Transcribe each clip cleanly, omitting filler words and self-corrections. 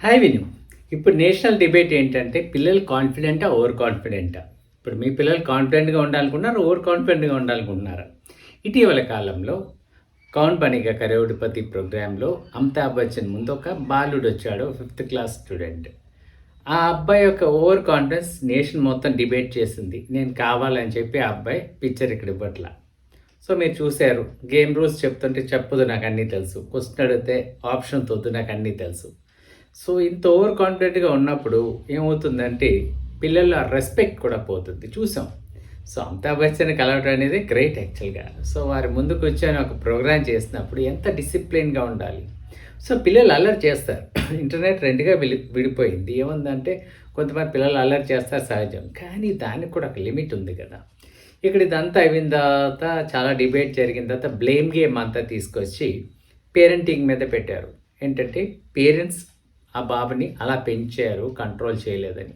Hi విను. ఇప్పుడు national debate ఏంటంటే పిల్లలు కాన్ఫిడెంటా, ఓవర్ కాన్ఫిడెంటా? ఇప్పుడు మీ పిల్లలు కాన్ఫిడెంట్‌గా ఉండాలనుకుంటున్నారా? ఓవర్ కాన్ఫిడెంట్‌గా ఉండాలనుకుంటున్నారా? ఇటీవల కాలంలో 'కౌన్ బనేగా కరోడ్‌పతి' ప్రోగ్రామ్‌లో అమితాబ్ బచ్చన్ ముందు ఒక బాలుడొచ్చాడు. 5th class student. ఆ అబ్బాయి యొక్క ఓవర్ కాన్ఫిడెన్స్ నేషన్ మొత్తం డిబేట్ చేసింది. నేను కావాలని చెప్పి ఆ అబ్బాయి పిక్చర్ ఇక్కడ ఇవ్వట్ల. సో మీరు చూసారు. గేమ్ రూల్స్ చెప్తుంటే చెప్పొద్దు నాకన్నీ తెలుసు. క్వెషన్ అడిగితే ఆప్షన్స్ వద్దు నాకన్నీ తెలుసు. సో ఇంత ఓవర్ కాన్ఫిడెంట్‌గా ఉన్నప్పుడు ఏమవుతుందంటే పిల్లల రెస్పెక్ట్ కూడా పోతుంది. చూసాం. సో అమితాబ్ బచ్చన్ కలవడం అనేది గ్రేట్ యాక్చువల్‌గా. సో వారి ముందు కూర్చొని ఒక ప్రోగ్రామ్ చేసినప్పుడు ఎంత డిసిప్లిన్‌గా ఉండాలి. సో పిల్లలు అల్లరి చేస్తారు. ఇంటర్నెట్ రెండుగా విడిపోయింది. ఏముందంటే కొంతమంది పిల్లలు అల్లరి చేస్తారు సహజం. కానీ దానికి కూడా ఒక లిమిట్ ఉంది కదా! ఇక్కడ ఇదంతా అయిన తర్వాత చాలా డిబేట్ జరిగిన తర్వాత బ్లేమ్ గేమ్ అంతా తీసుకొచ్చి పేరెంటింగ్ మీద పెట్టారు. ఏంటంటే పేరెంట్స్ ఆ బాబుని అలా పెంచారు, కంట్రోల్ చేయలేదని.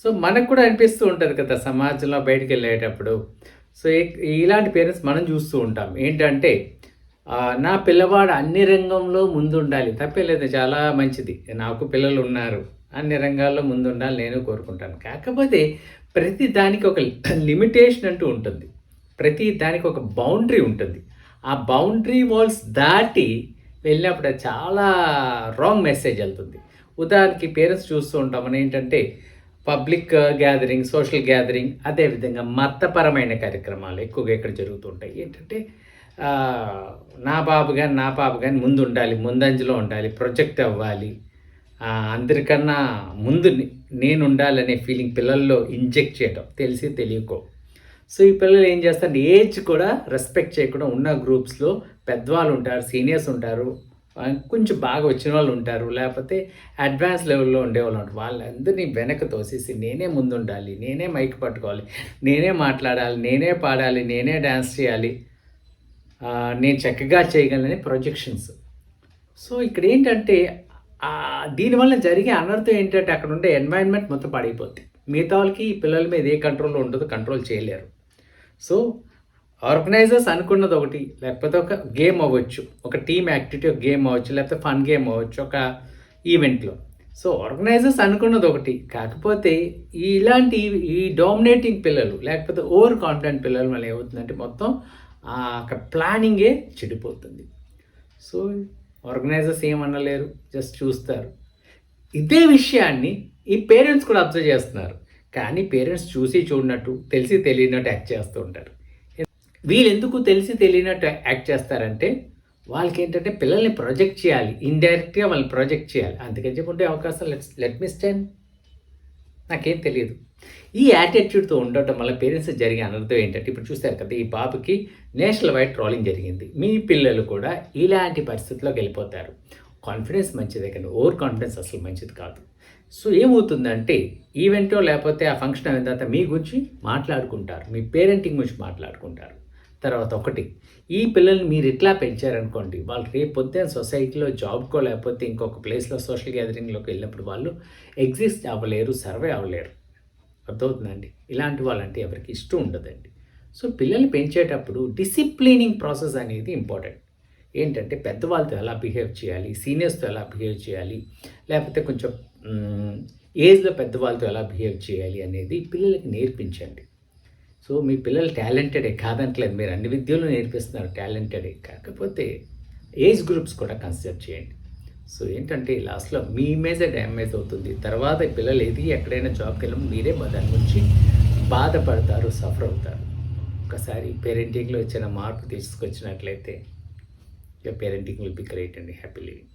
సో మనకు కూడా అనిపిస్తూ ఉంటుంది కదా సమాజంలో బయటికెళ్ళేటప్పుడు. సో ఇలాంటి పేరెంట్స్ మనం చూస్తూ ఉంటాం. ఏంటంటే నా పిల్లవాడు అన్ని రంగంలో ముందుండాలి. తప్పే లేదు, చాలా మంచిది. నాకు పిల్లలు ఉన్నారు. అన్ని రంగాల్లో ముందుండాలి నేను కోరుకుంటాను. కాకపోతే ప్రతి దానికి ఒక లిమిటేషన్ అంటూ ఉంటుంది. ప్రతి దానికి ఒక బౌండరీ ఉంటుంది. ఆ బౌండరీ వాల్స్ దాటి వెళ్ళినప్పుడు అది చాలా రాంగ్ మెసేజ్ వెళ్తుంది. ఉదాహరణకి పేరెంట్స్ చూస్తూ ఉంటాం మనం ఏంటంటే పబ్లిక్ గ్యాదరింగ్, సోషల్ గ్యాదరింగ్, అదేవిధంగా మతపరమైన కార్యక్రమాలు ఎక్కువగా ఇక్కడ జరుగుతుంటాయి. ఏంటంటే నా బాబు కానీ ముందు ఉండాలి, ముందంజలో ఉండాలి, ప్రొజెక్ట్ అవ్వాలి, అందరికన్నా ముందు నేను ఉండాలనే ఫీలింగ్ పిల్లల్లో ఇంజెక్ట్ చేయడం తెలిసి తెలియకో. సో ఈ పిల్లలు ఏం చేస్తారు, ఏజ్ కూడా రెస్పెక్ట్ చేయకుండా ఉన్న గ్రూప్స్లో పెద్దవాళ్ళు ఉంటారు, సీనియర్స్ ఉంటారు, కొంచెం బాగా వచ్చిన వాళ్ళు ఉంటారు, లేకపోతే అడ్వాన్స్ లెవెల్లో ఉండేవాళ్ళు ఉంటారు. వాళ్ళందరినీ వెనక తోసేసి నేనే ముందుండాలి, నేనే మైక్ పట్టుకోవాలి, నేనే మాట్లాడాలి, నేనే పాడాలి, నేనే డ్యాన్స్ చేయాలి, నేను చక్కగా చేయగలనని ప్రొజెక్షన్స్. సో ఇక్కడ ఏంటంటే దీనివల్ల జరిగే అనర్థం ఏంటంటే అక్కడ ఉండే ఎన్వైరన్మెంట్ మొత్తం పడిపోద్ది. మిగతా వాళ్ళకి పిల్లల మీద ఏ కంట్రోల్ ఉండదు, కంట్రోల్ చేయలేరు. సో ఆర్గనైజర్స్ అనుకున్నది ఒకటి, లేకపోతే ఒక గేమ్ అవ్వచ్చు, ఒక టీమ్ యాక్టివిటీ ఒక గేమ్ అవ్వచ్చు, లేకపోతే ఫన్ గేమ్ అవ్వచ్చు ఒక ఈవెంట్లో. సో ఆర్గనైజర్స్ అనుకున్నది ఒకటి, కాకపోతే ఇలాంటి ఈ డామినేటింగ్ పిల్లలు లేకపోతే ఓవర్ కాన్ఫిడెంట్ పిల్లల వల్ల ఏమవుతుందంటే మొత్తం ఒక ప్లానింగే చెడిపోతుంది. సో ఆర్గనైజర్స్ ఏమనలేరు, జస్ట్ చూస్తారు. ఇదే విషయాన్ని ఈ పేరెంట్స్ కూడా అబ్జర్వ్ చేస్తున్నారు. కానీ పేరెంట్స్ చూసి చూడనట్టు, తెలిసి తెలియనట్టు యాక్ట్ చేస్తూ ఉంటారు. వీళ్ళు ఎందుకు తెలిసి తెలియనట్టు యాక్ట్ చేస్తారంటే వాళ్ళకి ఏంటంటే పిల్లల్ని ప్రొజెక్ట్ చేయాలి, ఇండైరెక్ట్గా వాళ్ళని ప్రొజెక్ట్ చేయాలి. అందుకని చెప్పి ఉంటే అవకాశం లెట్ మీ స్టాండ్, నాకేం తెలియదు. ఈ యాటిట్యూడ్తో ఉండటం వల్ల పేరెంట్స్ జరిగే అనర్థం ఏంటంటే ఇప్పుడు చూస్తారు కదా, ఈ బాబుకి నేషనల్ వైడ్ ట్రోలింగ్ జరిగింది. మీ పిల్లలు కూడా ఇలాంటి పరిస్థితుల్లోకి వెళ్ళిపోతారు. కాన్ఫిడెన్స్ మంచిదే కానీ ఓవర్ కాన్ఫిడెన్స్ అసలు మంచిది కాదు. సో ఏమవుతుందంటే ఈవెంటో లేకపోతే ఆ ఫంక్షన్ అయిన తర్వాత మీ గురించి మాట్లాడుకుంటారు, మీ పేరెంటింగ్ గురించి మాట్లాడుకుంటారు. తర్వాత ఒకటి, ఈ పిల్లల్ని మీరు ఇట్లా పెంచారనుకోండి, వాళ్ళు రేపు పొద్దున్న సొసైటీలో జాబ్కో లేకపోతే ఇంకొక ప్లేస్లో సోషల్ గ్యాదరింగ్లోకి వెళ్ళినప్పుడు వాళ్ళు ఎగ్జిస్ట్ అవ్వలేరు, సర్వే అవ్వలేరు. అర్థమవుతుందండి? ఇలాంటి వాళ్ళంటే ఎవరికి ఇష్టం ఉండదండి. సో పిల్లల్ని పెంచేటప్పుడు డిసిప్లినింగ్ ప్రాసెస్ అనేది ఇంపార్టెంట్. ఏంటంటే పెద్దవాళ్ళతో ఎలా బిహేవ్ చేయాలి, సీనియర్స్తో ఎలా బిహేవ్ చేయాలి, లేకపోతే కొంచెం ఏజ్లో పెద్దవాళ్ళతో ఎలా బిహేవ్ చేయాలి అనేది పిల్లలకి నేర్పించండి. సో మీ పిల్లలు టాలెంటెడే కాదంటలేదు, మీరు అన్ని విద్యలు నేర్పిస్తున్నారు, టాలెంటెడే. కాకపోతే ఏజ్ గ్రూప్స్ కూడా కన్సిడర్ చేయండి. సో ఏంటంటే లాస్ట్లో మీ ఇమేజే డ్యామేజ్ అవుతుంది. తర్వాత పిల్లలు ఎక్కడైనా జాబ్కి వెళ్ళినప్పుడు మీరే దాని గురించి బాధపడతారు, సఫర్ అవుతారు. ఒకసారి పేరెంటింగ్లో ఇచ్చిన మార్పు తీసుకొచ్చినట్లయితే your parenting will be great and happy living.